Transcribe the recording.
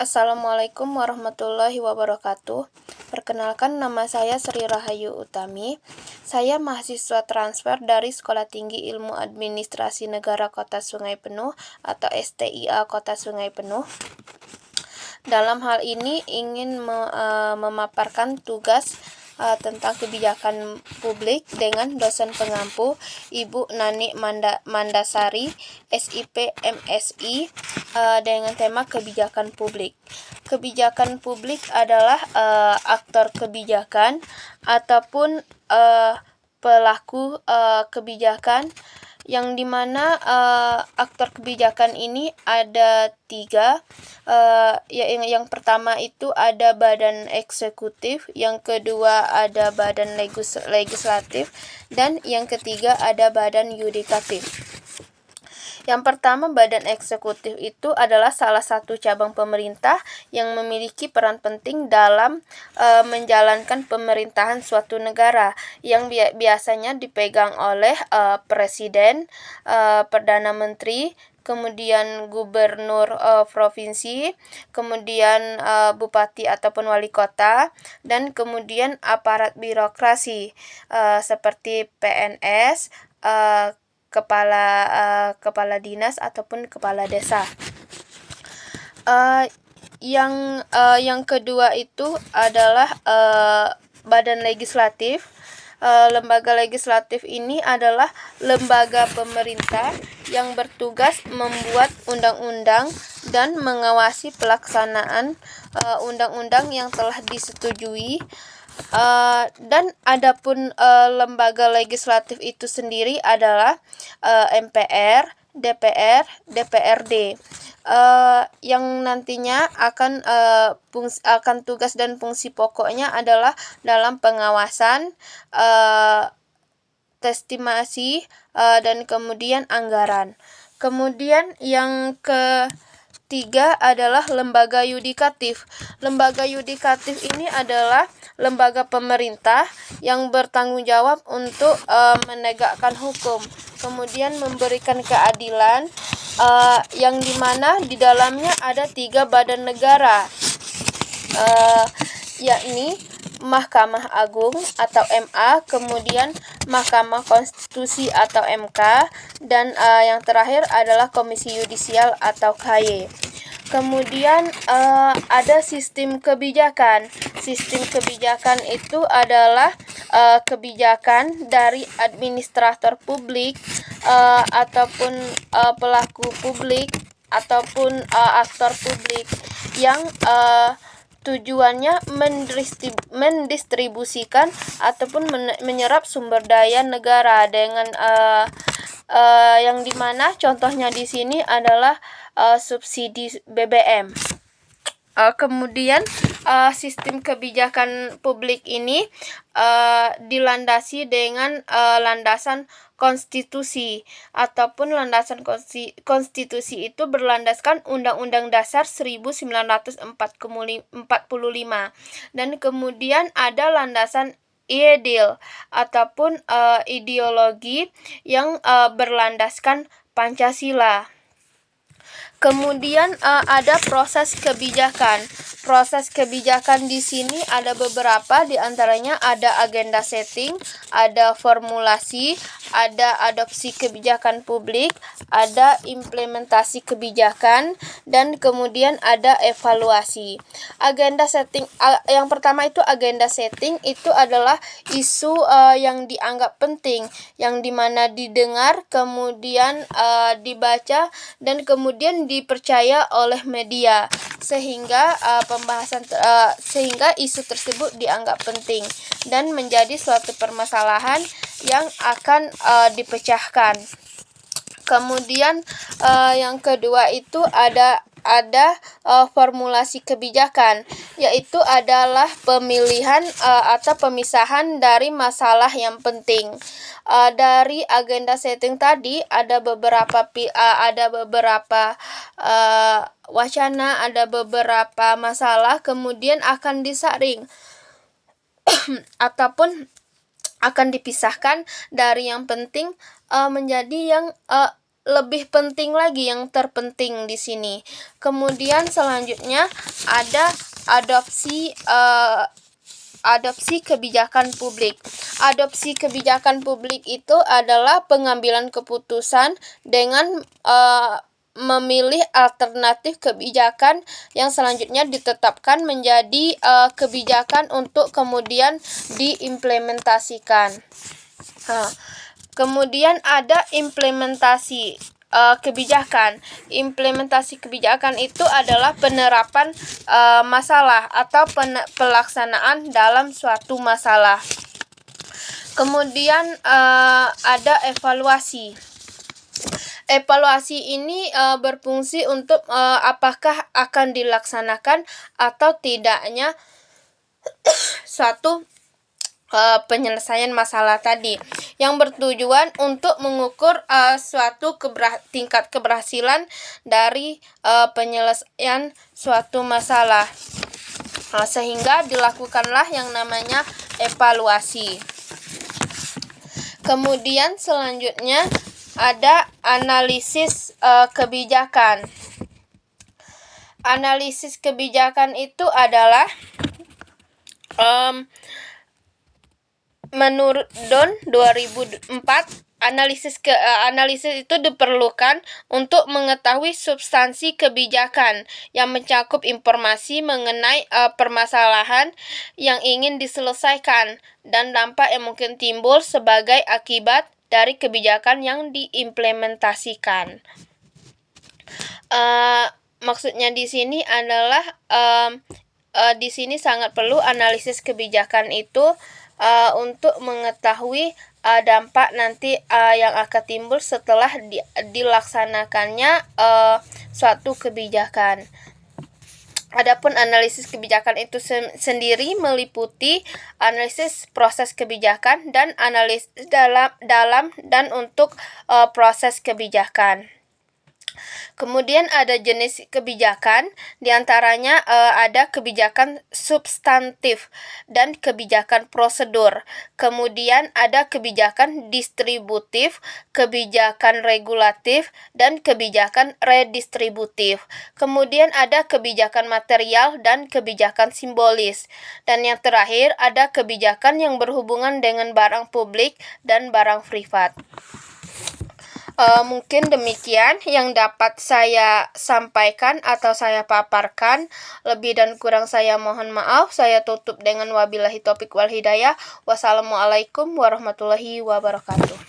Assalamualaikum warahmatullahi wabarakatuh. Perkenalkan, nama saya Sri Rahayu Utami. Saya mahasiswa transfer dari Sekolah Tinggi Ilmu Administrasi Negara Kota Sungai Penuh atau STIA Kota Sungai Penuh. Dalam hal ini ingin memaparkan tugas tentang kebijakan publik dengan dosen pengampu Ibu Nani Mandasari, SIP MSI, dengan tema kebijakan publik. Kebijakan publik adalah aktor kebijakan ataupun pelaku kebijakan, yang dimana aktor kebijakan ini ada 3. Yang pertama itu ada badan eksekutif, yang kedua ada badan legislatif, dan yang ketiga ada badan yudikatif. Yang pertama, badan eksekutif itu adalah salah satu cabang pemerintah yang memiliki peran penting dalam menjalankan pemerintahan suatu negara, yang biasanya dipegang oleh presiden, perdana menteri, kemudian gubernur provinsi, kemudian bupati ataupun wali kota, dan kemudian aparat birokrasi seperti PNS, kepala dinas ataupun kepala desa. Yang kedua itu adalah badan legislatif. Lembaga legislatif ini adalah lembaga pemerintah yang bertugas membuat undang-undang dan mengawasi pelaksanaan undang-undang yang telah disetujui. Dan adapun lembaga legislatif itu sendiri adalah MPR, DPR, DPRD, yang nantinya akan tugas dan fungsi pokoknya adalah dalam pengawasan, estimasi, dan kemudian anggaran. Kemudian yang ketiga adalah lembaga yudikatif. Lembaga yudikatif ini adalah lembaga pemerintah yang bertanggung jawab untuk menegakkan hukum, kemudian memberikan keadilan, yang dimana di dalamnya ada 3 badan negara, yakni Mahkamah Agung atau MA, kemudian Mahkamah Konstitusi atau MK, dan yang terakhir adalah Komisi Yudisial atau KY. Kemudian ada sistem kebijakan. Sistem kebijakan itu adalah kebijakan dari administrator publik ataupun pelaku publik ataupun aktor publik yang tujuannya mendistribusikan ataupun menyerap sumber daya negara dengan yang dimana contohnya di sini adalah subsidi BBM. Kemudian sistem kebijakan publik ini dilandasi dengan landasan konstitusi ataupun landasan konstitusi itu berlandaskan Undang-Undang Dasar 1945, dan kemudian ada landasan ideal ataupun ideologi yang berlandaskan Pancasila. Kemudian ada proses kebijakan. Proses kebijakan di sini ada beberapa, di antaranya ada agenda setting, ada formulasi, ada adopsi kebijakan publik, ada implementasi kebijakan, dan kemudian ada evaluasi. Agenda setting, yang pertama itu agenda setting, itu adalah isu yang dianggap penting, yang dimana didengar, kemudian dibaca, dan kemudian dipercaya oleh media, sehingga sehingga isu tersebut dianggap penting dan menjadi suatu permasalahan yang akan dipecahkan. Kemudian yang kedua itu ada formulasi kebijakan, yaitu adalah pemilihan atau pemisahan dari masalah yang penting. Dari agenda setting tadi ada beberapa wacana, ada beberapa masalah, kemudian akan disaring ataupun akan dipisahkan dari yang penting menjadi yang lebih penting lagi, yang terpenting di sini. Kemudian selanjutnya ada adopsi kebijakan publik. Adopsi kebijakan publik itu adalah pengambilan keputusan dengan memilih alternatif kebijakan yang selanjutnya ditetapkan menjadi kebijakan untuk kemudian diimplementasikan. Kemudian ada implementasi kebijakan. Implementasi kebijakan itu adalah penerapan masalah atau pelaksanaan dalam suatu masalah. Kemudian ada evaluasi. Evaluasi ini berfungsi untuk apakah akan dilaksanakan atau tidaknya suatu penyelesaian masalah tadi, yang bertujuan untuk mengukur suatu tingkat keberhasilan dari penyelesaian suatu masalah, sehingga dilakukanlah yang namanya evaluasi. Kemudian selanjutnya ada analisis kebijakan. Analisis kebijakan itu adalah menurut Don 2004, analisis itu diperlukan untuk mengetahui substansi kebijakan yang mencakup informasi mengenai permasalahan yang ingin diselesaikan dan dampak yang mungkin timbul sebagai akibat dari kebijakan yang diimplementasikan. Maksudnya di sini adalah di sini sangat perlu analisis kebijakan itu untuk mengetahui dampak nanti yang akan timbul setelah dilaksanakannya suatu kebijakan. Adapun analisis kebijakan itu sendiri meliputi analisis proses kebijakan dan analisis dalam dan untuk proses kebijakan. Kemudian ada jenis kebijakan, diantaranya ada kebijakan substantif dan kebijakan prosedur. Kemudian ada kebijakan distributif, kebijakan regulatif, dan kebijakan redistributif. Kemudian ada kebijakan material dan kebijakan simbolis. Dan yang terakhir ada kebijakan yang berhubungan dengan barang publik dan barang privat. Mungkin demikian yang dapat saya sampaikan atau saya paparkan. Lebih dan kurang saya mohon maaf. Saya tutup dengan wabillahi taufiq wal hidayah. Wassalamualaikum warahmatullahi wabarakatuh.